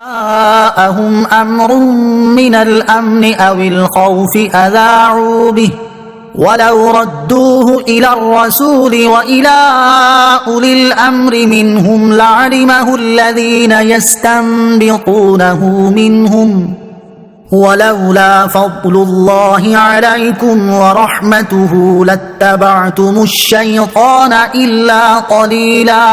جاءهم أمر من الأمن أو الخوف أذاعوا به ولو ردوه إلى الرسول وإلى أولي الأمر منهم لعلمه الذين يستنبطونه منهم ولولا فضل الله عليكم ورحمته لاتبعتم الشيطان إلا قليلا۔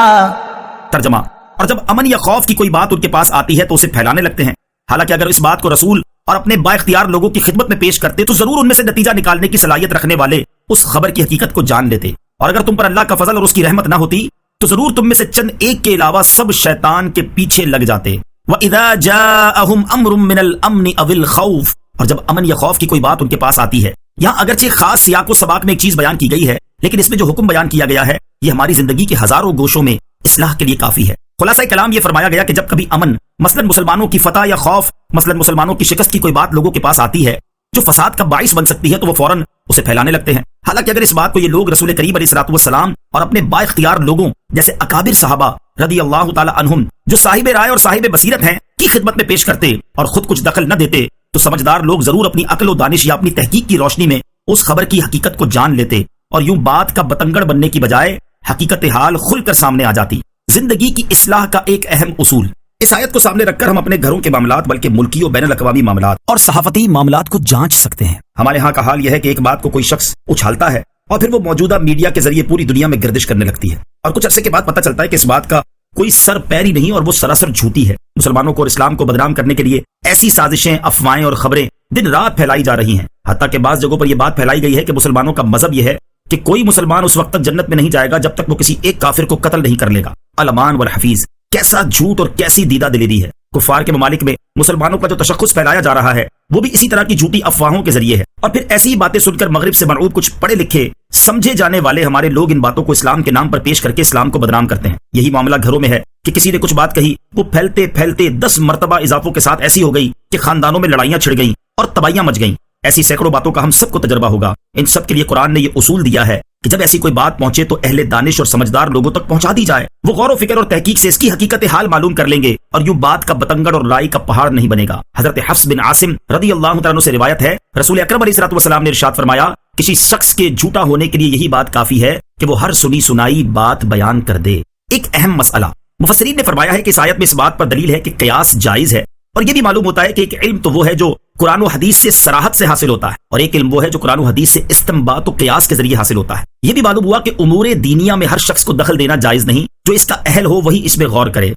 ترجمہ: اور جب امن یا خوف کی کوئی بات ان کے پاس آتی ہے تو اسے پھیلانے لگتے ہیں، حالانکہ اگر اس بات کو رسول اور اپنے با اختیار لوگوں کی خدمت میں پیش کرتے تو ضرور ان میں سے نتیجہ نکالنے کی صلاحیت رکھنے والے اس خبر کی حقیقت کو جان لیتے، اور اگر تم پر اللہ کا فضل اور اس کی رحمت نہ ہوتی تو ضرور تم میں سے چند ایک کے علاوہ سب شیطان کے پیچھے لگ جاتے۔ وَإِذَا جَاءَهُمْ أَمْرٌ مِّنَ الْأَمْنِ أَوِ الْخَوْفِ، اور جب امن یا خوف کی کوئی بات ان کے پاس آتی ہے۔ یہاں اگرچہ خاص سیاق و سباق میں ایک چیز بیان کی گئی ہے، لیکن اس میں جو حکم بیان کیا گیا ہے یہ ہماری زندگی کے ہزاروں گوشوں میں اصلاح کے لیے کافی ہے۔ خلاصہ کلام یہ فرمایا گیا کہ جب کبھی امن مثلا مسلمانوں کی فتح یا خوف مثلا مسلمانوں کی شکست کی کوئی بات لوگوں کے پاس آتی ہے جو فساد کا باعث بن سکتی ہے تو وہ فوراً اسے پھیلانے لگتے ہیں، حالانکہ اگر اس بات کو یہ لوگ رسول کریم علیہ الصلوۃ والسلام اور اپنے با اختیار لوگوں جیسے اکابر صحابہ رضی اللہ تعالی عنہم جو صاحب رائے اور صاحب بصیرت ہیں کی خدمت میں پیش کرتے اور خود کچھ دخل نہ دیتے تو سمجھدار لوگ ضرور اپنی عقل و دانش یا اپنی تحقیق کی روشنی میں اس خبر کی حقیقت کو جان لیتے اور یوں بات کا بتنگڑ بننے کی بجائے حقیقت حال کھل کر سامنے آ جاتی۔ زندگی کی اصلاح کا ایک اہم اصول، اس آیت کو سامنے رکھ کر ہم اپنے گھروں کے معاملات بلکہ ملکی و بین الاقوامی معاملات اور صحافتی معاملات کو جانچ سکتے ہیں۔ ہمارے ہاں کا حال یہ ہے کہ ایک بات کو کوئی شخص اچھالتا ہے اور پھر وہ موجودہ میڈیا کے ذریعے پوری دنیا میں گردش کرنے لگتی ہے، اور کچھ عرصے کے بعد پتہ چلتا ہے کہ اس بات کا کوئی سر پیری نہیں اور وہ سراسر جھوٹی ہے۔ مسلمانوں کو اور اسلام کو بدنام کرنے کے لیے ایسی سازشیں، افواہیں اور خبریں دن رات پھیلائی جا رہی ہیں، حتیٰ کہ بعض جگہوں پر یہ بات پھیلائی گئی ہے کہ مسلمانوں کا مذہب یہ ہے کہ کوئی مسلمان اس وقت تک جنت میں نہیں جائے گا جب تک وہ کسی ایک کافر کو قتل نہیں کر لے گا۔ الامان والحفیظ، کیسا جھوٹ اور کیسی دیدہ دلیری ہے۔ کفار کے ممالک میں مسلمانوں کا جو تشخص پھیلایا جا رہا ہے وہ بھی اسی طرح کی جھوٹی افواہوں کے ذریعے ہے، اور پھر ایسی باتیں سن کر مغرب سے مرعوب کچھ پڑھے لکھے سمجھے جانے والے ہمارے لوگ ان باتوں کو اسلام کے نام پر پیش کر کے اسلام کو بدنام کرتے ہیں۔ یہی معاملہ گھروں میں ہے کہ کسی نے کچھ بات کہی، وہ پھیلتے پھیلتے 10 مرتبہ اضافوں کے ساتھ ایسی ہو گئی کہ خاندانوں میں لڑائیاں چھڑ گئیں اور تباہیاں مچ گئیں۔ ایسی سینکڑوں باتوں کا ہم سب کو تجربہ ہوگا۔ ان سب کے لیے قرآن نے یہ اصول دیا ہے کہ جب ایسی کوئی بات پہنچے تو اہل دانش اور سمجھدار لوگوں تک پہنچا دی جائے، وہ غور و فکر اور تحقیق سے اس کی حقیقت حال معلوم کر لیں گے اور یوں بات کا بتنگڑ اور رائی کا پہاڑ نہیں بنے گا۔ حضرت حفص بن عاصم رضی اللہ تعالیٰ عنہ سے روایت ہے، رسول اکرم علیہ الصلوۃ والسلام نے ارشاد فرمایا، کسی شخص کے جھوٹا ہونے کے لیے یہی بات کافی ہے کہ وہ ہر سنی سنائی بات بیان کر دے۔ ایک اہم مسئلہ، مفسرین نے فرمایا ہے کہ اس آیت میں اس بات پر دلیل ہے کہ قیاس جائز ہے، اور یہ بھی معلوم ہوتا ہے کہ ایک علم تو وہ ہے جو قرآن و حدیث سے صراحت سے حاصل ہوتا ہے، اور ایک علم وہ ہے جو قرآن و حدیث سے استنباط و قیاس کے ذریعے حاصل ہوتا ہے۔ یہ بھی معلوم ہوا کہ امور دینیہ میں ہر شخص کو دخل دینا جائز نہیں، جو اس کا اہل ہو وہی اس میں غور کرے۔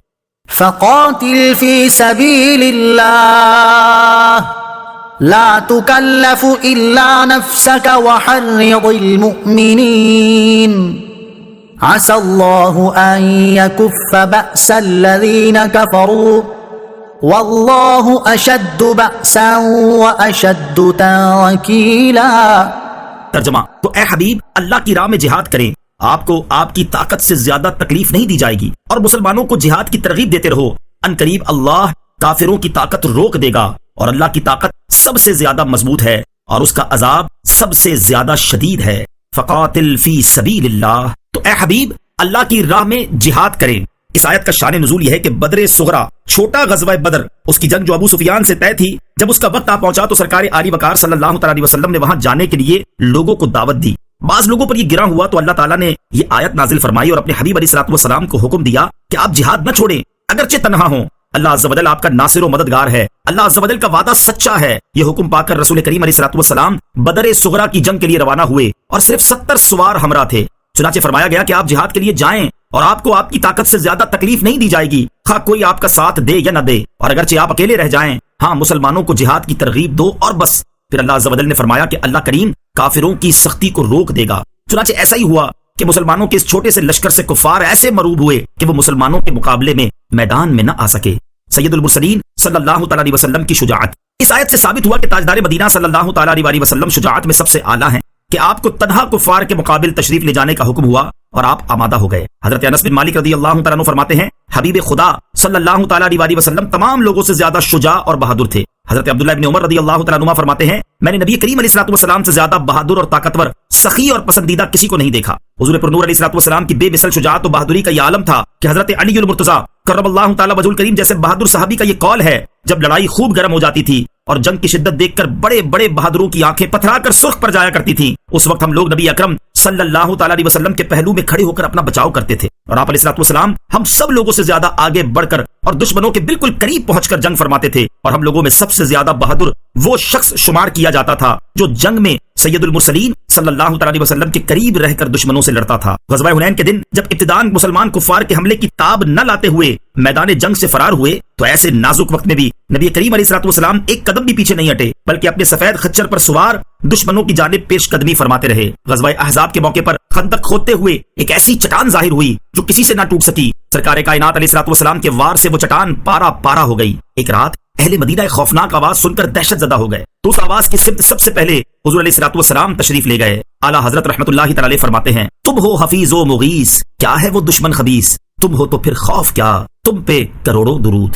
فقاتل فی سبیل اللہ لا تکلف الا نفسك وحرض المؤمنین عسى الله ان يكف بأس الذين كفروا واللہ اشد بأسا واشد تنکیلا۔ ترجمہ: تو اے حبیب اللہ کی راہ میں جہاد کریں، آپ کو آپ کی طاقت سے زیادہ تکلیف نہیں دی جائے گی، اور مسلمانوں کو جہاد کی ترغیب دیتے رہو، ان قریب اللہ کافروں کی طاقت روک دے گا، اور اللہ کی طاقت سب سے زیادہ مضبوط ہے اور اس کا عذاب سب سے زیادہ شدید ہے۔ فقاتل فی سبیل اللہ، تو اے حبیب اللہ کی راہ میں جہاد کریں۔ اس آیت کا شان نزول یہ ہے کہ بدر صغریٰ، چھوٹا غزوہ بدر، اس کی جنگ جو ابو سفیان سے طے تھی، جب اس کا وقت آ پہنچا تو سرکار عالی وقار صلی اللہ تعالی علیہ وسلم نے وہاں جانے کے لیے لوگوں کو دعوت دی۔ بعض لوگوں پر یہ گراں ہوا تو اللہ تعالیٰ نے یہ آیت نازل فرمائی اور اپنے حبیب علیہ الصلوۃ والسلام کو حکم دیا کہ آپ جہاد نہ چھوڑیں اگرچہ تنہا ہوں، اللہ عز و جل آپ کا ناصر و مددگار ہے، اللہ عز و جل کا وعدہ سچا ہے۔ یہ حکم پا کر رسول کریم علیہ الصلوۃ والسلام بدر صغریٰ کی جنگ کے لیے روانہ ہوئے اور صرف 70 سوار ہمراہ تھے۔ چنانچہ فرمایا گیا کہ آپ جہاد کے لیے جائیں اور آپ کو آپ کی طاقت سے زیادہ تکلیف نہیں دی جائے گی، خواہ کوئی آپ کا ساتھ دے یا نہ دے، اور اگرچہ آپ اکیلے رہ جائیں، ہاں مسلمانوں کو جہاد کی ترغیب دو اور بس۔ پھر اللہ عز و جل نے فرمایا کہ اللہ کریم کافروں کی سختی کو روک دے گا۔ چنانچہ ایسا ہی ہوا کہ مسلمانوں کے اس چھوٹے سے لشکر سے کفار ایسے مروب ہوئے کہ وہ مسلمانوں کے مقابلے میں میدان میں نہ آ سکے۔ سید المرسلین صلی اللہ تعالی علیہ وسلم کی شجاعت، اس آیت سے ثابت ہوا کہ تاجدار مدینہ صلی اللہ تعالی علیہ وسلم شجاعت میں سب سے اعلیٰ ہیں کہ آپ کو تنہا کفار کے مقابل تشریف لے جانے کا حکم ہوا اور آپ آمادہ ہو گئے۔ حضرت انس بن مالک رضی اللہ تعالیٰ عنہ فرماتے ہیں، حبیب خدا صلی اللہ تعالی علیہ وسلم تمام لوگوں سے زیادہ شجاع اور بہادر تھے۔ حضرت عبداللہ ابن عمر رضی اللہ تعالیٰ عنہ فرماتے ہیں، میں نے نبی کریم علیہ الصلوۃ والسلام سے زیادہ بہادر اور طاقتور، سخی اور پسندیدہ کسی کو نہیں دیکھا۔ حضور پر نور علیہ الصلوۃ والسلام کی بے مثل شجاعت و بہادری کا یہ عالم تھا کہ حضرت علی المرتضیٰ کرم اللہ تعالی وجہہ الکریم جیسے بہادر صحابی کا یہ قول ہے، جب لڑائی خوب گرم ہو جاتی تھی اور جنگ کی شدت دیکھ کر بڑے بڑے بہادروں کی آنکھیں پتھرا کر سرخ پر جایا کرتی تھیں، اس وقت ہم لوگ نبی اکرم صلی اللہ تعالی علیہ وسلم کے پہلو میں کھڑے ہو کر اپنا بچاؤ کرتے تھے، اور آپ علیہ الصلوۃ والسلام ہم سب لوگوں سے زیادہ آگے بڑھ کر اور دشمنوں کے بالکل قریب پہنچ کر جنگ فرماتے تھے، اور ہم لوگوں میں سب سے زیادہ بہادر وہ شخص شمار کیا جاتا تھا جو جنگ میں سید المرسلین صلی اللہ تعالی علیہ وسلم کے قریب رہ کر دشمنوں سے لڑتا تھا۔ غزوہ حنین کے دن جب ابتداءً مسلمان کفار کے حملے کی تاب نہ لاتے ہوئے میدان جنگ سے فرار ہوئے، تو ایسے نازک وقت میں بھی نبی کریم علیہ الصلوۃ والسلام ایک قدم بھی پیچھے نہیں ہٹے، بلکہ اپنے سفید خچر پر سوار دشمنوں کی جانب پیش قدمی فرماتے رہے۔ غزوہ احزاب کے موقع پر خندق کھودتے ہوئے ایک ایسی چٹان ظاہر ہوئی جو کسی سے نہ ٹوٹ سکی، سرکار کائنات علیہ الصلوۃ والسلام کے وار سے وہ چٹان پارا پارا ہو گئی۔ ایک رات اہل مدینہ ایک خوفناک آواز سن کر دہشت زدہ ہو گئے، تو اس آواز کی سمت سب سے پہلے حضور علیہ الصلوۃ والسلام تشریف لے گئے۔ اعلیٰ حضرت رحمۃ اللہ تعالی فرماتے ہیں، تم ہو حفیظ و مغیث، کیا ہے وہ دشمن خبیث، تم ہو تو پھر خوف کیا، تم پہ کروڑوں درود۔